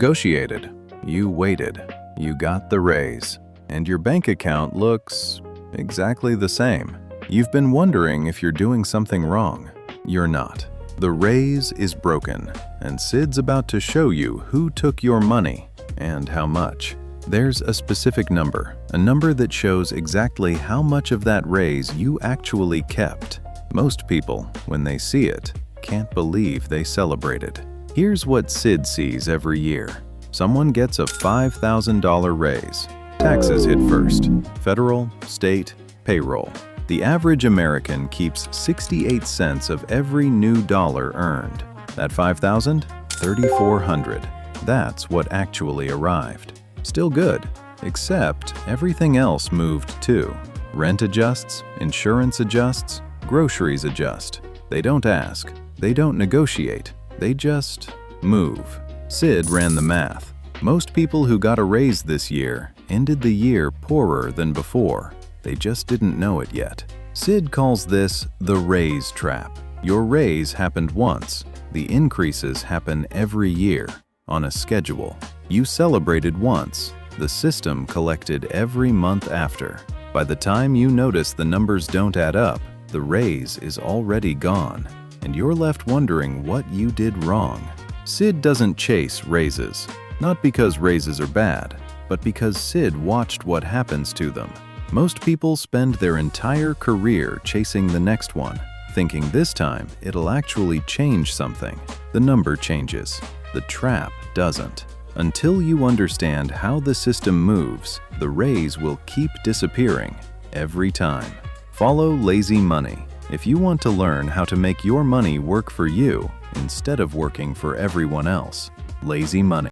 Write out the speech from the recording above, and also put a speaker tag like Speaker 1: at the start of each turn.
Speaker 1: negotiated, you waited, you got the raise, and your bank account looks exactly the same. You've been wondering if you're doing something wrong. You're not. The raise is broken, and Sid's about to show you who took your money and how much. There's a specific number, a number that shows exactly how much of that raise you actually kept. Most people, when they see it, can't believe they celebrated. Here's what Sid sees every year. Someone gets a $5,000 raise. Taxes hit first. Federal, state, payroll. The average American keeps 68 cents of every new dollar earned. That $5,000? $3,400. That's what actually arrived. Still good, except everything else moved too. Rent adjusts, insurance adjusts, groceries adjust. They don't ask, they don't negotiate, they just move. Sid ran the math. Most people who got a raise this year ended the year poorer than before. They just didn't know it yet. Sid calls this the raise trap. Your raise happened once. The increases happen every year, on a schedule. You celebrated once. The system collected every month after. By the time you notice the numbers don't add up, the raise is already gone, and you're left wondering what you did wrong. Sid doesn't chase raises, not because raises are bad, but because Sid watched what happens to them. Most people spend their entire career chasing the next one, thinking this time it'll actually change something. The number changes. The trap doesn't. Until you understand how the system moves, the raise will keep disappearing every time. Follow Lazy Money if you want to learn how to make your money work for you instead of working for everyone else. Lazy Money.